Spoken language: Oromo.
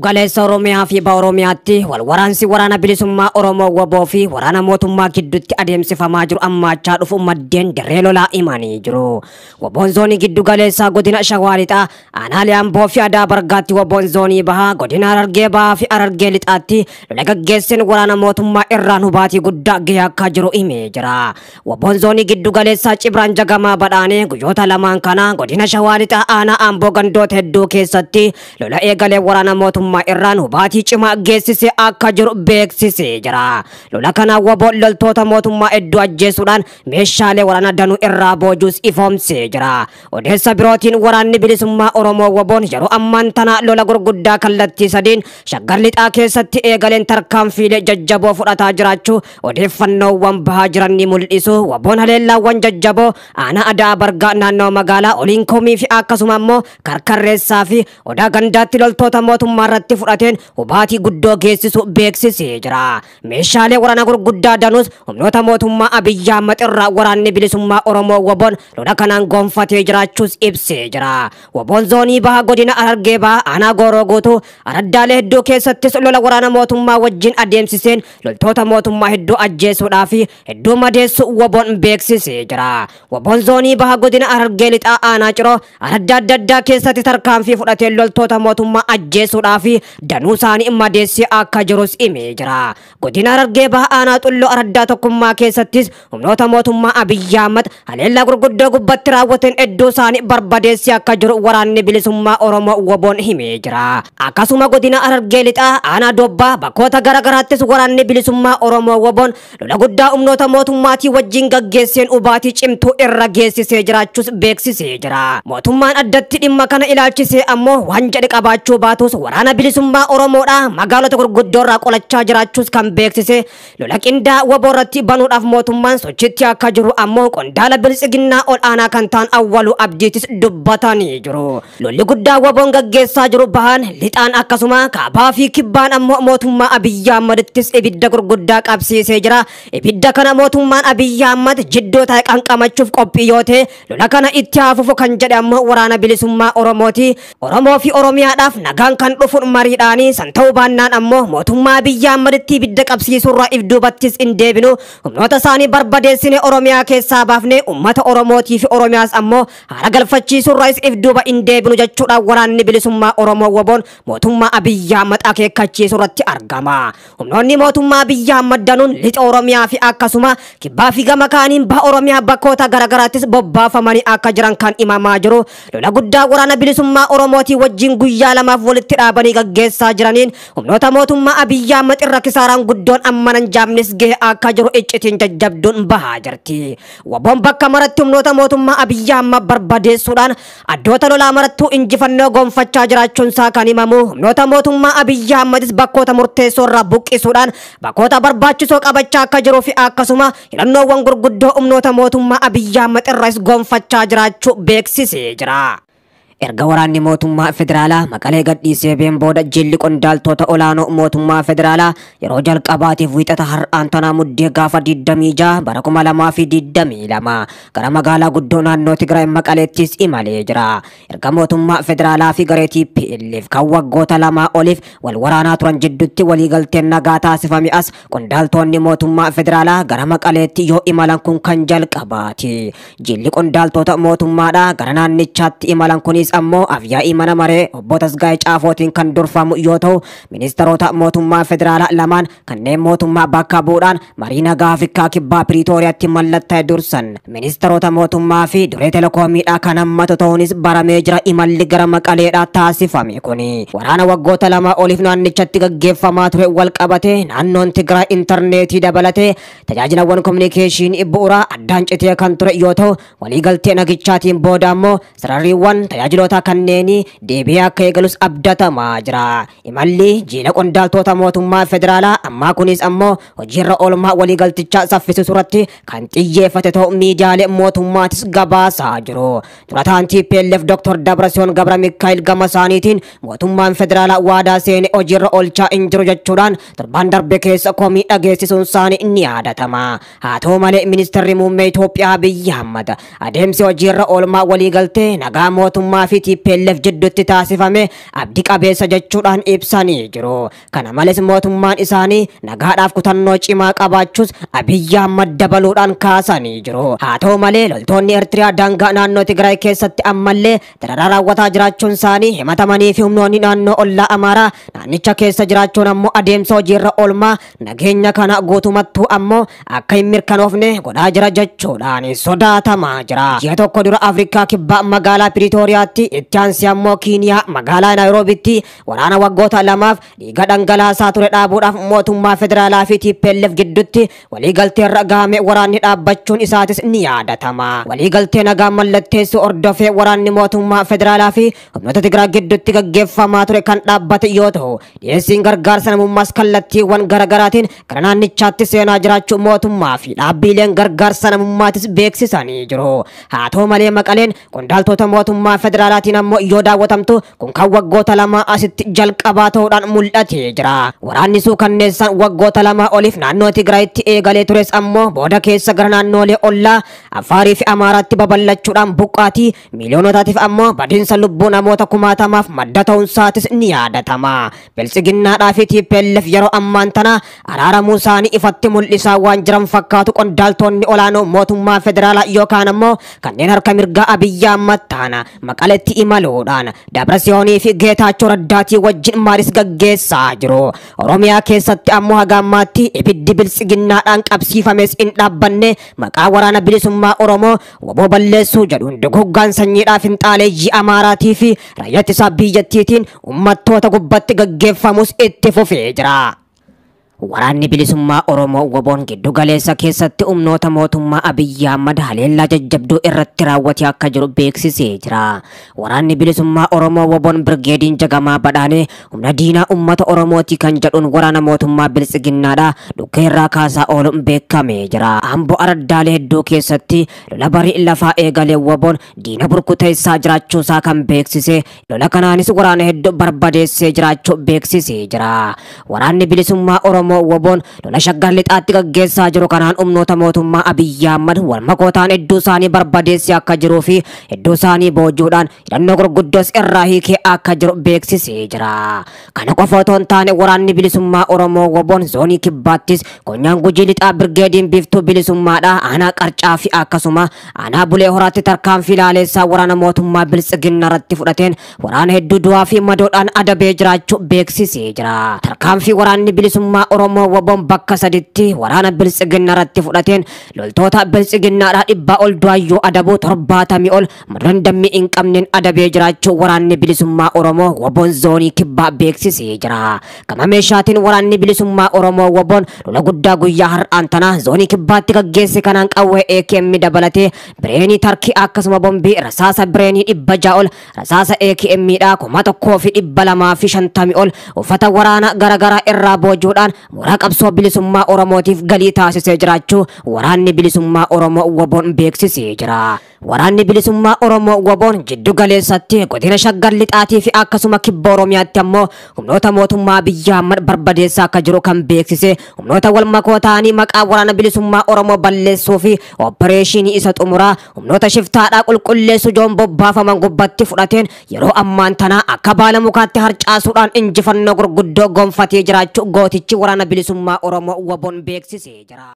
galeessa Oromiyaa fi Oromiyaatti wal waraansi waraana bilisummaa Oromoo waboo fi waraana mootummaa gidduutti adeemsifamaa jiru ammaachaa dhufu maddeen dirree lolaa himanii jiru. Waboon zoonii giddu galeessaa godina Shawaa Lixaa aanaalee Amboo fi Adaa Bargaatti waboon zoonii bahaa godina Harargee bahaa fi Harargee Lixaatti lola gaggeesseen waraana mootummaa irraan hubaatii guddaa gahee akka jiru himee jira. Waboon zoonii giddu galeessaa Cibraan Jagamaa badhaanee guyyoota lamaan kana godina Shawaa Lixaa aanaa Amboo gandoota hedduu keessatti lola eegalee waraana mootummaa irraan hubaatii cimaa geessisee akka jiru beeksisee jira. Lola kana waboon loltoota mootummaa hedduu ajjeesuudhaan meeshaalee waraana danuu irraa boojuus ifoomsee jira. Odeessa birootiin waraanni bilisummaa Oromoo waboon yeroo ammaan tana lola gurguddaa kallattii sadiin Shaggar Lixaa keessatti eegaleen tarkaanfiilee jajjaboo fudhataa jiraachuu odeeffannoowwan bahaa jiran ni mul'isu. Waboon haleellaawwan jajjaboo aanaa Adaa Bargaa naannoo magaalaa Oliin Komii fi akkasuma immoo Karkarreessaa fi Odaa Gandaatti loltoota mootummaa irratti fudhateen hubaatii guddoo geessisu beeksisee jira. Meeshaalee waraana gurguddaa danuus humnoota mootummaa Abiyyi Ahmad irraa waraanni bilisummaa Oromoo waboon lola kanaan gonfatee jiraachuus ibsee jira. Waboon zoonii bahaa godina Harargee bahaa aanaa Gooroo guutuu araddaalee hedduu keessattis lola waraana mootummaa wajjin adeemsiseen loltoota mootummaa hedduu ajjeesuudhaa fi hedduu madeessu waboon beeksisee jira. Waboon zoonii bahaa godina Harargee Lixaa aanaa Ciroo aradda adda addaa keessatti tarkaanfii fudhateen loltoota mootummaa ajjeesuudhaa fi danuu isaanii madeessee akka jirus himee jira. Godina Harargee bahaa aanaa Xulloo araddaa tokkummaa keessattis humnoota mootummaa Abiyyi Ahmad haleellaa gurguddoo gubbatti raawwateen hedduu isaanii barbadeessee akka jiru waraanni bilisummaa Oromoo waboon himee jira. Akkasuma godina Harargee Lixaa aanaa Dobbaa bakkoota garagaraattis waraanni bilisummaa Oromoo waboon lola guddaa humnoota mootummaatii wajjin gaggeesseen hubaatii cimtuu irra geessisee jiraachuus beeksisee jira. Mootummaan addatti dhimma kana ilaalchisee ammoo waan jedhe qabaachuu baatus waraana bilisummaa Oromoodha magaalota gurguddoo irraa qolachaa jiraachuus kan beeksise. Lola qindaa waboo irratti banuudhaaf mootummaan sochitti akka jiru ammoo qondaala bilisiginnaa ol aanaa kan ta'an Awwaluu Abdiitis dubbatanii jiru. Lolli guddaa waboon gaggeessaa jiru bahaan lixaan akkasuma kaabaa fi kibbaan ammoo mootummaa Abiyyi Ahmadittis ibidda gurguddaa qabsiisee jira. Ibidda kana mootummaan Abiyyi Ahmad jiddoo ta'e qanqamachuuf qophii yoo ta'e lola kana itti haafufu kan jedhe ammoo waraana bilisummaa Oromooti. Oromoo fi Oromiyaadhaaf nagaan kan dhufuun mariidhaanii san ta'uu baannaan ammoo mootummaa Abiyyi Ahmaditti ibidda qabsiisuurraa if duubattis hin deebinu humnoota isaanii barbadeessine Oromiyaa keessaa baafne uummata Oromootii fi Oromiyaas ammoo haala galfachiisuurraas if duuba hin deebinu jechuudha waraanni bilisummaa Oromoo waboon mootummaa Abiyyi Ahmad akeekkachiisuurratti argama. Humnoonni mootummaa Abiyyi Ahmad danuun lixa Oromiyaa fi akkasuma kibbaa fi gama kaaniin baha Oromiyaa bakkoota garagaraattis bobbaafamanii akka jiran kan himamaa jiru. Lola guddaa waraana bilisummaa Oromootii wajjin guyyaa lamaaf walitti dhaabanii gaggeessaa jiraniin humnoota mootummaa Abiyyi Ahmad irra kisaaraan guddoon ammanan jaamnis gahee akka jiru iccitiin jajjabduun bahaa jirti. Waboon bakka maratti humnoota mootummaa Abiyyi Ahmad barbadeessuudhaan addoota lolaa marattuu injifannoo gonfachaa jiraachuun isaa kan himamu. Humnoota mootummaa Abiyyi Ahmadis bakkoota murteessoo irraa buqqisuudhaan bakkoota barbaachisoo qabachaa akka jiruu fi akkasuma hidhannoowwan gurguddoo humnoota mootummaa Abiyyi Ahmad irraas gonfachaa jiraachuu beeksisee jira. Erga waraanni mootummaa federaalaa Maqalee gadhiisee booda jilli qondaaltota olaanoo mootummaa federaalaa yeroo jalqabaatiif wiixata har'aan tanaa muddee gaafa 26 bara 2022 gara magaalaa guddoo naannoo Tigraay Maqaleettis imalee jira. Erga mootummaa federaalaa fi garee TPLF kan waggoota lamaa oliif wal waraanaa turan jidduutti waliigalteen nagaa taasifame as qondaaltonni mootummaa federaalaa gara Maqaleetti yoo imalan kun kan jalqabaati. Jilli qondaaltota mootummaadhaa gara naannichaatti imalan kunis ammoo afyaa'ii mana maree obbo Tasgaayee Caafootiin kan durfamu yoo ta'u ministeerota mootummaa federaalaa lamaan kanneen mootummaa bakka bu'uudhaan marii nagaa Afrikaa kibbaa Piriitooriyaatti mallatta'e dursan ministeerota mootummaa fi duree telekoomiidhaa kan hammatu ta'uunis baramee jira. Imalli gara Maqaleedhaa taasifame kuni waraana waggoota lama oliif naannichatti gaggeeffamaa ture wal qabate naannoon Tigraay intarneetii dabalatee tajaajilawwan kominikeeshinii bu'uuraa addaan citee kan ture yoo ta'u waliigaltee nagichaatiin booda ammoo sararriiwwan tajaajiloota kanneeni deebi'ee akka eegalus abdatamaa jira. Imalli jiila qondaaltota mootummaa federaalaa ammaa kunis ammoo hojiirra oolmaa waliigaltichaa saffisuu irratti kan xiyyeeffate ta'u miidiyaalee mootummaatis gabaasaa jiru. Durataan TPLF Dr. Dabrasion Gabra Mikaa'el gama isaaniitiin mootummaan federaalaa waadaa seenee hojiirra oolchaa hin jiru jechuudhaan torban darbe keessa komii dhageessisuun isaanii ni yaadatama. Haa ta'u malee ministeerri muummee Itoophiyaa Abiyyi Ahmad adeemsi hojiirra oolmaa waliigaltee nagaa mootummaa fi TPLF jidduutti taasifame abdii qabeessa jechuudhaan ibsanii jiru. Kana malees mootummaan isaanii nagaadhaaf kutannoo cimaa qabaachuus Abiyyi Ahmad dabaluudhaan kaasanii jiru. Haa ta'u malee loltoonni Eertiriyaa daangaa naannoo Tigraay keessatti ammallee dararaa raawwataa jiraachuun isaanii himatamanii fi humnoonni naannoo ollaa Amaaraa naannicha keessa jiraachuun ammoo adeemsa hojiirra oolmaa nageenya kana guutumattuu ammoo akka hin mirkanoofne godhaa jira jechuudhaan sodaatamaa jira. Ji'a tokko dura Afrikaa kibbaa magaalaa Piriitooriyaatti itti aansee ammoo Kiiniyaa magaalaa Naayiroobitti waraana waggoota lamaaf dhiiga dhangalaasaa ture dhaabuudhaaf mootummaa federaalaa fi TPLF gidduutti waliigalteerra gahame waraanni dhaabbachuun isaatis ni yaadatama. Waliigaltee nagaa mallatteessu hordofee waraanni mootummaa federaalaa fi humnoota Tigraay gidduutti gaggeeffamaa ture kan dhaabbate yoo ta'u, dhiyeessiin gargaarsa namummaas kallattiiwwan garaagaraatiin gara naannichaatti seenaa jiraachuu mootummaa fi dhaabbileen gargaarsa namummaatis beeksisanii jiru. Haa ta'u malee Maqaleen qondaaltota mootummaa federaalaatiin ammoo yoo daawwatamtu kun kan waggoota lama asitti jalqabaa ta'uudhaan mul'atee jira. Waraanni suukanneessaan waggoota lama oliif naannoo Tigraayitti eegalee tures ammoo booda keessa gara naannoolee ollaa Afaarii fi Amaaraatti babal'achuudhaan buqqaatii miiliyoonotaatiif ammoo badiinsa lubbuu namoota kumaatamaaf madda ta'uunsaatis ni yaadatama. Biltsiginnaadhaa fi TPLF yeroo ammaan tana araaramuu isaanii ifatti mul'isaa waan jiran fakkaatu qondaaltonni olaanoo mootummaa federaalaa yookaan ammoo kanneen harka mirgaa Abiyyi Ahmad ta'an Maqaleetti imaluudhaan Dabratsiyoonii fi Geetaachoo Raddaatii wajjin maris gaggeessaa jiru. Oromiyaa keessatti ammoo haga ammaatti ibiddi biltsiginnaadhaan qabsiifames hin dhaabbanne maqaa waraana bilisummaa Oromoo waboo balleessuu jedhuun duguggaan sanyiidhaaf hin xaaleeyyii Amaaraatii fi raayyaa ittisa biyyattiitiin uummattoota gubbatti gaggeeffamus itti fufee jira. Waraanni bilisummaa Oromoo waboon giddu galeessa keessatti humnoota mootummaa Abiyyi Ahmad haleellaa jajjabduu irratti raawwatee akka jiru beeksisee jira. Waraanni bilisummaa Oromoo waboon Birgeediin Jagamaa Badhaanee humna diinaa uummata Oromooti kan jedhuun waraana mootummaa Biltsiginnaadhaa dhukkee irraa kaasaa ooluun beekamee jira. Amboo araddaalee hedduu keessatti lola barii lafaa eegalee waboon diina burkuteessaa jiraachuusaa kan beeksise, lola kanaanis waraana hedduu barbadeessee jiraachuu beeksisee jira. Waraanni bilisummaa Oromoo waboon lola shaggar lixaatti gaggeessaa jiru kanaan humnoota mootummaa Abiyyi Ahmad wal makootaan hedduu isaanii barbadeessee akka jiruu fi hedduu isaanii boojuudhaan hidhannoo gurguddoos irraa hiikee akka jiru beeksisee jira. Kana qofa otoo hin taane waraanni bilisummaa Oromoo waboon zoonii kibbaattis Konyaan Gujii lixaa Birgeediin Biiftuu bilisummaadhaa aanaa Qarcaa fi akkasuma aanaa Bulee Horaatti tarkaanfii ilaaleessaa waraana mootummaa Biltsiginnaa irratti fudhateen waraana hedduu du'aa fi madoodhaan adabee jiraachuu beeksisee jira. Tarkaanfii waraanni bilisummaa Oromoo waboon bakka saditti waraana Biltsiginnaa irratti fudhateen loltoota Biltsiginnaadhaa 100 ol du'aayyuu adabuu 70 ol madoon dammii hin qabneen adabee jiraachuu waraanni bilisummaa Oromoo waboon zoonii kibbaa beeksisee jira. Gama meeshaatiin waraanni bilisummaa Oromoo waboon lola guddaa guyyaa har'aan tana zoonii kibbaatti gaggeesse kanaan qawwee AKM dabalatee bireenii tarkii akkasuma bombii rasaasa bireenii 600 ol rasaasa AKM dhaa 1250 ol uffata waraana garagaraa irraa boojuudhaan mooraa qabsoo bilisummaa Oromootiif galii taasisee jiraachuu waraanni bilisummaa Oromoo waboon beeksisee jira. Waraanni bilisummaa Oromoo waboon jiddu galeessatti godina shaggar lixaatii fi akkasuma kibba Oromiyaatti ammoo humnoota mootummaa Abiyyi Ahmad barbadeessaa akka jiru kan beeksise, humnoota wal makoo ta'anii maqaa waraana bilisummaa Oromoo balleessuu fi opereeshinii isa xumuraa humnoota shiftaadhaa qulqulleessu joon bobbaafaman gubbatti fudhateen yeroo ammaan tana akka baala mukaatti harcaasuudhaan injifannoo gurguddoo gonfatee jiraachuu gootichi waraana bilisummaa Oromoo waboon beeksisee jira.